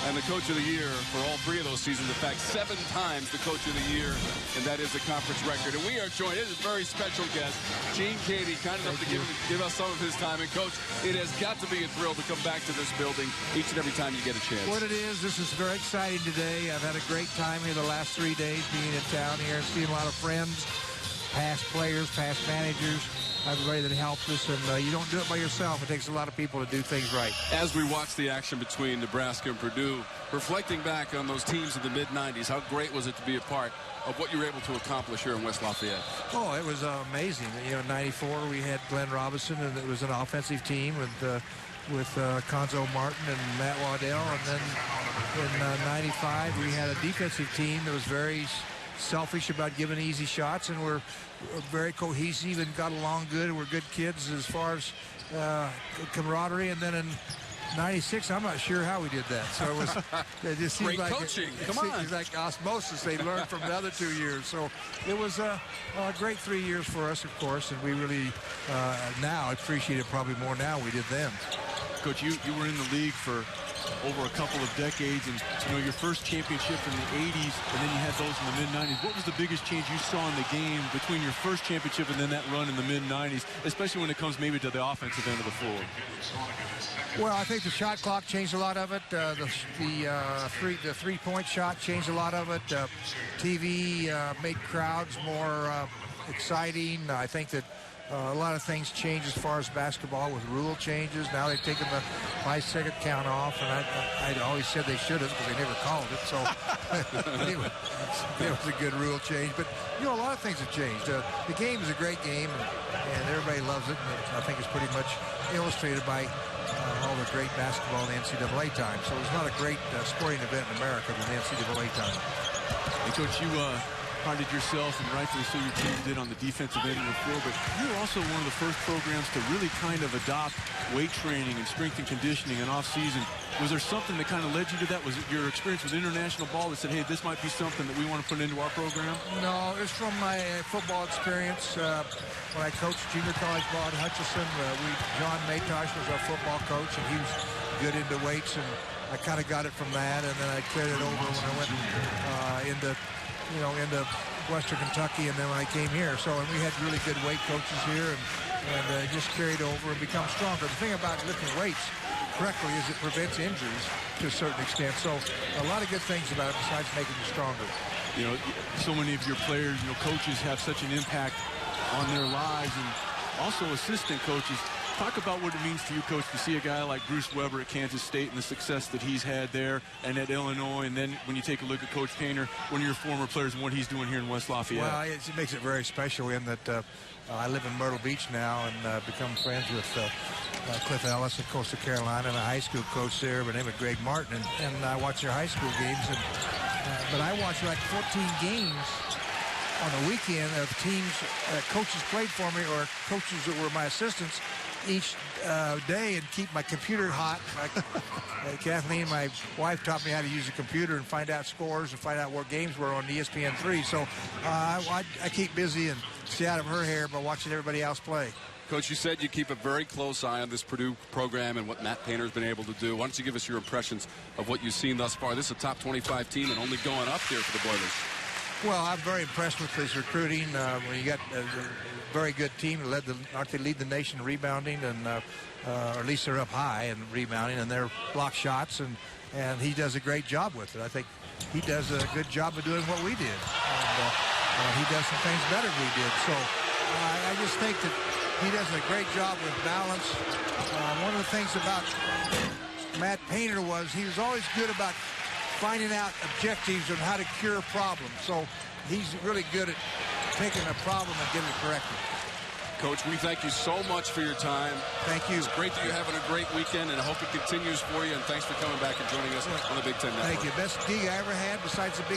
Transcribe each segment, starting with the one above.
and the Coach of the Year for all 3 of those seasons. In fact, 7 times the Coach of the Year, and that is a conference record. And we are joined, it is a very special guest, Gene Keady, kind enough to give us some of his time. And Coach, it has got to be a thrill to come back to this building each and every time you get a chance. What it is, this is very exciting today. I've had a great time here the last 3 days being in town here and seeing a lot of friends, past players, past managers, everybody that helped us, and you don't do it by yourself. It takes a lot of people to do things right. As we watch the action between Nebraska and Purdue, reflecting back on those teams in the mid-90s, how great was it to be a part of what you were able to accomplish here in West Lafayette? Oh, it was amazing. You know, in '94 we had Glenn Robinson, and it was an offensive team with Conzo Martin and Matt Waddell, and then in '95 we had a defensive team that was very selfish about giving easy shots, and we're very cohesive and got along good, and we're good kids as far as camaraderie. And then in '96, I'm not sure how we did that. So it just seems great like coaching. It seems like osmosis. They learned from the other 2 years. So it was a great 3 years for us, of course, and we really now appreciate it probably more now we did then. Coach, you were in the league for over a couple of decades, and you know, your first championship in the '80s, and then you had those in the mid-'90s. What was the biggest change you saw in the game between your first championship and then that run in the mid-'90s, especially when it comes maybe to the offensive end of the floor? Well, I think the shot clock changed a lot of it. The three-point shot changed a lot of it. TV made crowds more exciting. I think that a lot of things changed as far as basketball with rule changes. Now they've taken the 5-second count off, and I always said they should have because they never called it. So anyway, it was a good rule change. But, you know, a lot of things have changed. The game is a great game, and everybody loves it. And I think it's pretty much illustrated by all the great basketball in the NCAA time. So it's not a great sporting event in America than the NCAA time. And Coach, you prided yourself, and rightfully so your team did, on the defensive end of the floor, but you were also one of the first programs to really kind of adopt weight training and strength and conditioning in off-season. Was there something that kind of led you to that? Was it your experience with international ball that said, hey, this might be something that we want to put into our program? No, it's from my football experience. When I coached junior college ball at Hutchinson, John Matosh was our football coach, and he was good into weights, and I kind of got it from that, and then I carried it over when I went into Western Kentucky, and then when I came here. So, and we had really good weight coaches here, and just carried over and become stronger. The thing about lifting weights correctly is it prevents injuries to a certain extent. So a lot of good things about it besides making you stronger. You know, so many of your players, you know, coaches have such an impact on their lives, and also assistant coaches. Talk about what it means to you, Coach, to see a guy like Bruce Weber at Kansas State and the success that he's had there and at Illinois, and then when you take a look at Coach Painter, one of your former players, and what he's doing here in West Lafayette. Well, it makes it very special in that I live in Myrtle Beach now and become friends with Cliff Ellis of Coastal Carolina, and a high school coach there by the name of Greg Martin, and I watch their high school games, but I watch like 14 games on the weekend of teams coaches played for me or coaches that were my assistants each day, and keep my computer hot. Kathleen, my wife, taught me how to use a computer and find out scores and find out what games were on ESPN3. So I keep busy and stay out of her hair by watching everybody else play. Coach, you said you keep a very close eye on this Purdue program and what Matt Painter's been able to do. Why don't you give us your impressions of what you've seen thus far? This is a top 25 team and only going up here for the Boilers. Well, I'm very impressed with this recruiting. When you got a very good team, they lead the nation in rebounding, and or at least they're up high in rebounding, and they're block shots, and he does a great job with it. I think he does a good job of doing what we did, and he does some things better than we did. So I just think that he does a great job with balance. One of the things about Matt Painter was he was always good about finding out objectives on how to cure problems. So he's really good at taking a problem and getting it corrected. Coach, we thank you so much for your time. Thank you. It's great that you're having a great weekend, and I hope it continues for you. And thanks for coming back and joining us on the Big Ten Network. Thank you. Best gig I ever had besides the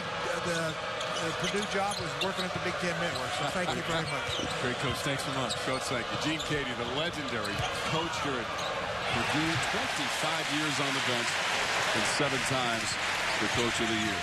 Purdue job was working at the Big Ten Network. So thank you very much. Great, Coach. Thanks so much. Coach, thank you. Gene Keady, the legendary coach here at Purdue, 25 years on the bench and 7 times the Coach of the Year.